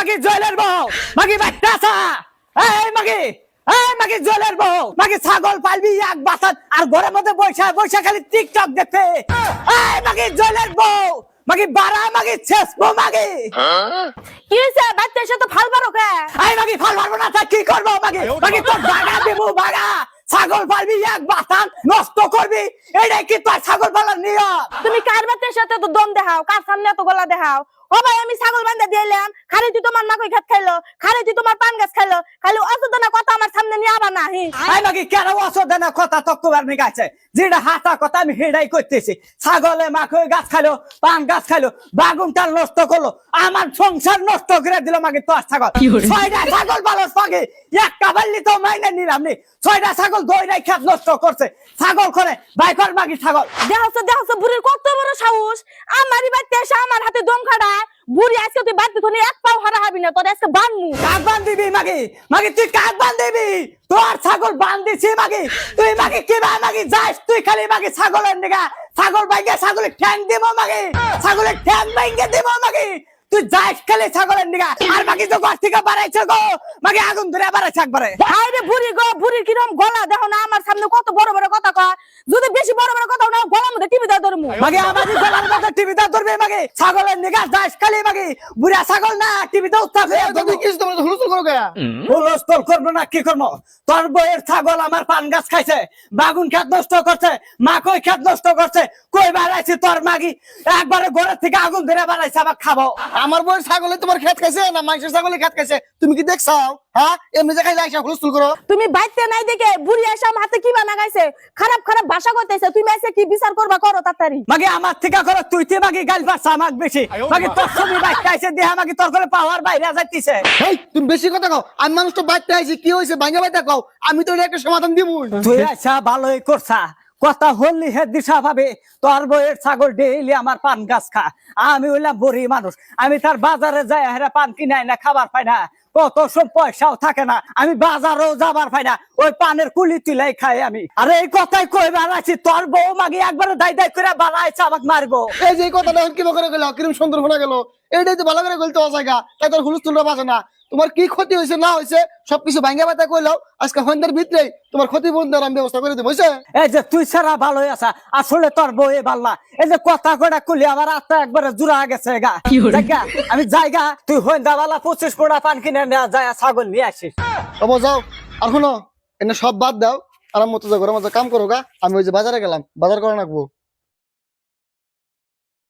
মাগি জয়েলের বউ মাগি বাচ্চাছা এই মাগি জয়েলের বউ মাগি ছাগল পালবি এক বাসাত আর ঘরের মধ্যে বৈশা বৈশা খালি টিকটক দেখতে এই মাগি জয়েলের বউ মাগি বাড়া মাগি ছেসবো মাগি কি হইছে বাচ্চার সাথে ফাল মারো কে? এই মাগি ফাল মারবো না তা কি করবো মাগি তোর বাগা দেবো বাগা ছাগল পালবি এক বাসাত নষ্ট করবি এইটাই কি তোর ছাগল পালার নিয়ম তুমি কার বাচ্চার সাথে তো দম দেখাও, কার সামনে তো গলা দেখাও? ও ভাই আমি ছাগল বান্ধা দিলাম, খালি তুই তোমার মাকই খেত খাইলো, খালি তুই তোমার পান গাছ খাইলো, খালি অসুদনা কথা আমার সামনে নিয়ে আবার না। এই মাগি কেন অসুদনা কথা তকবার নিগাছে যেটা হাতা কথা আমি হেডাই করতেছি ছাগলে মাকই গাছ খাইলো পান গাছ খাইলো বাগুনটা নষ্ট করলো আমার সংসার নষ্ট করে দিল মাগি তোর ছাগল ছয়টা ছাগল বালস মাগি একটা বাল্লি তো মাইনে নিলাম নি ছয়টা ছাগল দইরাই খেত নষ্ট করছে ছাগল করে বাইকর মাগি ছাগল দেহস বুড়ির কত বড় সাহস, আমারই বাচ্চা এসে আমার হাতে দম খাড়ায়। বুড়ি আজকে তুই বাড়তে ধরে এক পাও হারা হবি না, তোর আজকে বানমু। কাক বান্ধিবি মাগি তুই কাক বান্ধিবি তোর ছাগল বান্ধিছি মাগি তুই মাগি কি ভাই মাগি যাস তুই খালি মাগি ছাগলের নিগা ছাগল বাইকে ছাগলের ঠ্যাং দিব মাগি ছাগলের ঠ্যাং বাইকে দিব মাগি তুই যাস খালি ছাগলের নিগা আর মাগি তো ঘর থেকে বাড়াইছে গো মাগি আগুন ধরে বাড়াইছে একবারে হাই রে বুড়ি গো, বুড়ির কিরম গলা দেখো না, আমার সামনে কত বড় বড় কথা কয়। যদি বেশি বড় বড় কথা না গলার মধ্যে টিভি দাও ধরমু মাগি আমারই গলার মধ্যে টিভি দাও ধরবে মাগি ছাগলের নিগা যাস খালি মাগি বুড়া ছাগল না টিভি দাও উঠতে তুমি কি তোমরা হুলস্থুল করো কে? হুলস্থুল করবো না কি করবো তোর বইয়ের ছাগল আমার পান গাছ খাইছে বাগুন খেত নষ্ট করছে মাকই খেত নষ্ট করছে কই বাড়াইছে তোর মাগি একবারে ঘরের থেকে আগুন ধরে বাড়াইছে আবার খাবো আমার বউয়ের ছাগলে তোমার খেত খাইছে না মাংসের ছাগলে খেত খাইছে? তুমি কি দেখছাও? হ্যাঁ এমনি যে খাইলে আইসা হুলস্থুল করো। তুমি বাইতে নাই দেখে বুড়ি এসে আমার হাতে কি বানা গাইছে, খারাপ খারাপ ভাষা কইতেছে। তুমি এসে কি বিচার করবা করো তাড়াতাড়ি। মাগি আমার থেকে করে তুই তে মাগি গাল পাচ্ছ আমাক বেশি মাগি তোর ছবি বাইক খাইছে দেহা মাগি তোর করে পাওয়ার বাইরে যাইতিছে এই তুমি বেশি কথা কও, আমি মানুষ তো বাইতে আইছি কি হইছে ভাঙা বাইতে কও, আমি তো এটা একটা সমাধান দিবই। তুই আচ্ছা ভালোই করছা কথা হলি হে দিশা ভাবে তোর বইয়ের ছাগল ডেইলি আমার পান গাছ খা আমি হইলাম বুড়ি মানুষ আমি তার বাজারে যাই হেরা পান কিনাই না খাবার পাই না কত সব পয়সাও থাকে না আমি বাজারেও যাবার পাই না ওই পানের কুলি তুলাই খাই আমি আরে এই কথাই কই বাড়াইছি তোর বউ মাগি একবারে দাই দাই করে বাড়াইছে আমাকে মারবো এই যে কথাটা কি করে গেল কিরম সুন্দর শোনা গেল, এইটাই তো ভালো করে গলতে অজায়গা তাই তোর হুলস্থুলটা বাজে না। তোমার কি ক্ষতি হয়েছে না হয়েছে সবকিছু ভাঙ্গা বাতা কইলাও আজকে সন্ধ্যার ভিতরে তোমার ক্ষতি বন্ধের আমি ব্যবস্থা করে দেবো বুঝছে? এই যে তুই ছাড়া ভালোই আছা আসলে তোর বউয়ে বাল্লা এই যে কথা কটা কুলি আমার আত্মা একবারে জুড়া গেছে গা জায়গা আমি জায়গা তুই হইন্দাওয়ালা 25 পোড়া পান কিনে নেওয়া যায় ছাগল নিয়ে আসিস তবে যাও আর শোনো এনে সব বাদ দাও আরাম মতো যাও ঘরের মধ্যে কাম করো গা, আমি ওই যে বাজারে গেলাম বাজার করে রাখবো।